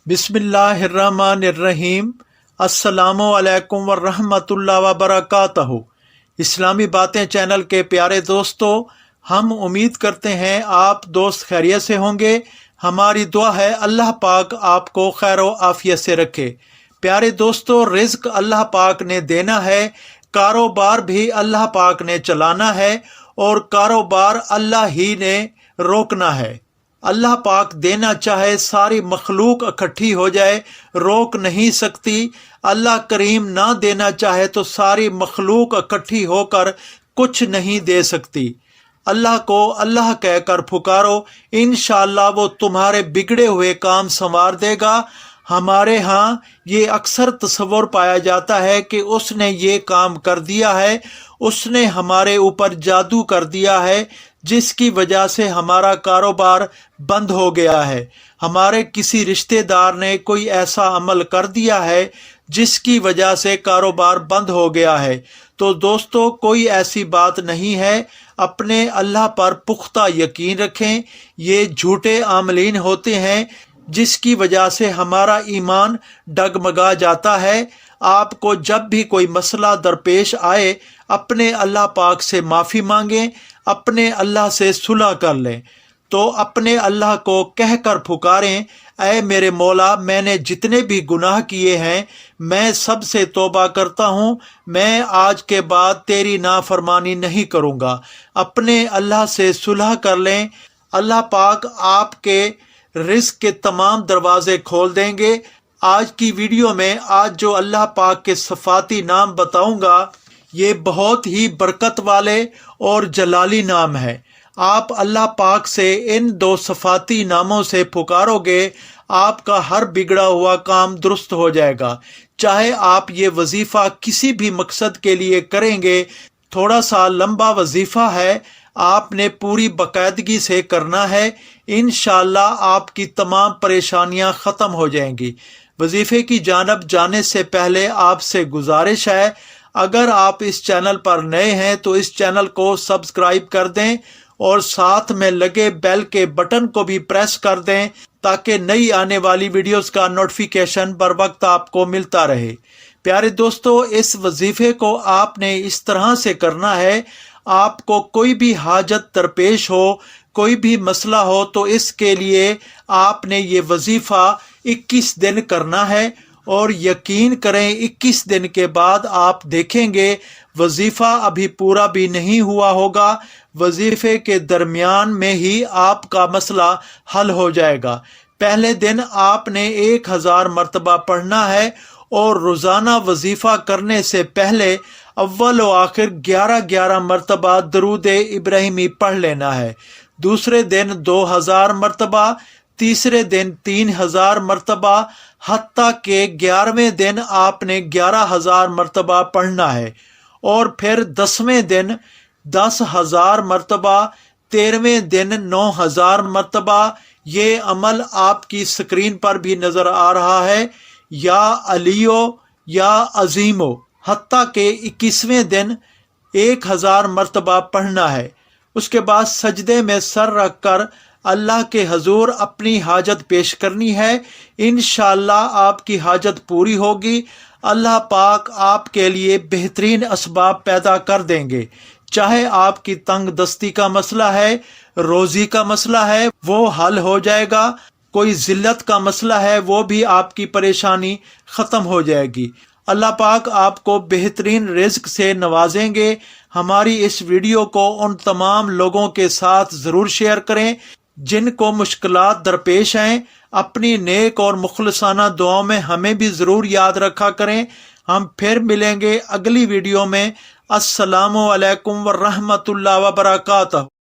बिस्मिल्लाहिर्रहमानिर्रहीम। अस्सलामु-अलैकुम वरहमतुल्लाहि वबरकातहू। इस्लामी बातें चैनल के प्यारे दोस्तों, हम उम्मीद करते हैं आप दोस्त खैरियत से होंगे। हमारी दुआ है अल्लाह पाक आपको खैर व आफियत से रखे। प्यारे दोस्तों, रिज़्क अल्लाह पाक ने देना है, कारोबार भी अल्लाह पाक ने चलाना है और कारोबार अल्लाह ही ने रोकना है। अल्लाह पाक देना चाहे सारी मखलूक इकट्ठी हो जाए, रोक नहीं सकती। अल्लाह करीम ना देना चाहे तो सारी मखलूक इकट्ठी होकर कुछ नहीं दे सकती। अल्लाह को अल्लाह कहकर पुकारो, इंशाअल्लाह वो तुम्हारे बिगड़े हुए काम संवार देगा। हमारे यहाँ ये अक्सर तस्वुर पाया जाता है कि उसने ये काम कर दिया है, उसने हमारे ऊपर जादू कर दिया है, जिसकी वजह से हमारा कारोबार बंद हो गया है। हमारे किसी रिश्तेदार ने कोई ऐसा अमल कर दिया है जिसकी वजह से कारोबार बंद हो गया है। तो दोस्तों, कोई ऐसी बात नहीं है। अपने अल्लाह पर पुख्ता यकीन रखें। ये झूठे आमलीन होते हैं जिसकी वजह से हमारा ईमान डगमगा जाता है। आपको जब भी कोई मसला दरपेश आए, अपने अल्लाह पाक से माफ़ी मांगें, अपने अल्लाह से सुलह कर लें। तो अपने अल्लाह को कहकर पुकारें, ऐ मेरे मौला, मैंने जितने भी गुनाह किए हैं मैं सब से तौबा करता हूँ। मैं आज के बाद तेरी नाफरमानी नहीं करूँगा। अपने अल्लाह से सुलह कर लें। अल्लाह पाक आपके रिज़्क के तमाम दरवाजे खोल देंगे। आज की वीडियो में आज जो अल्लाह पाक के सफ़ाती नाम बताऊंगा, ये बहुत ही बरकत वाले और जलाली नाम है। आप अल्लाह पाक से इन दो सफ़ाती नामों से पुकारोगे, आपका हर बिगड़ा हुआ काम दुरुस्त हो जाएगा। चाहे आप ये वजीफ़ा किसी भी मकसद के लिए करेंगे, थोड़ा सा लंबा वजीफ़ा है, आपने पूरी बाकायदगी से करना है। इंशाअल्लाह आपकी तमाम परेशानियां ख़त्म हो जाएंगी। वजीफ़े की जानब जाने से पहले आपसे गुजारिश है, अगर आप इस चैनल पर नए हैं तो इस चैनल को सब्सक्राइब कर दें और साथ में लगे बेल के बटन को भी प्रेस कर दें ताकि नई आने वाली वीडियोस का नोटिफिकेशन बर वक्त आपको मिलता रहे। प्यारे दोस्तों, इस वजीफ़े को आपने इस तरह से करना है, आपको कोई भी हाजत दरपेश हो, कोई भी मसला हो, तो इसके लिए आपने ये वजीफ़ा 21 दिन करना है। और यकीन करें, 21 दिन के बाद आप देखेंगे वजीफ़ा अभी पूरा भी नहीं हुआ होगा, वजीफ़े के दरमियान में ही आपका मसला हल हो जाएगा। पहले दिन आपने 1000 मरतबा पढ़ना है और रोज़ाना वजीफ़ा करने से पहले अव्वल व आखिर 11-11 मरतबा दरूद इब्राहिमी पढ़ लेना है। दूसरे दिन 2000 मरतबा, तीसरे दिन 3000 मरतबा, हत्ता के 11वें दिन आपने 11000 मरतबा पढ़ना है। और फिर 10वें दिन 10,000 मरतबा, 13वें दिन 9000 मरतबा। ये अमल आपकी स्क्रीन पर भी नज़र आ रहा है, या अलियो या अजीमो। हत्ता के 21वें दिन 1000 मरतबा पढ़ना है। उसके बाद सजदे में सर रख कर अल्लाह के हजूर अपनी हाजत पेश करनी है। इंशाअल्लाह आपकी हाजत पूरी होगी। अल्लाह पाक आपके लिए बेहतरीन असबाब पैदा कर देंगे। चाहे आपकी तंग दस्ती का मसला है, रोज़ी का मसला है, वो हल हो जाएगा। कोई जिल्लत का मसला है, वो भी आपकी परेशानी ख़त्म हो जाएगी। अल्लाह पाक आपको बेहतरीन रिज़्क से नवाजेंगे। हमारी इस वीडियो को उन तमाम लोगों के साथ ज़रूर शेयर करें जिनको मुश्किलात दरपेश हैं। अपनी नेक और मुखलसाना दुआओं में हमें भी ज़रूर याद रखा करें। हम फिर मिलेंगे अगली वीडियो में। अस्सलामु अलैकुम व रहमतुल्लाहि व बरकातहू।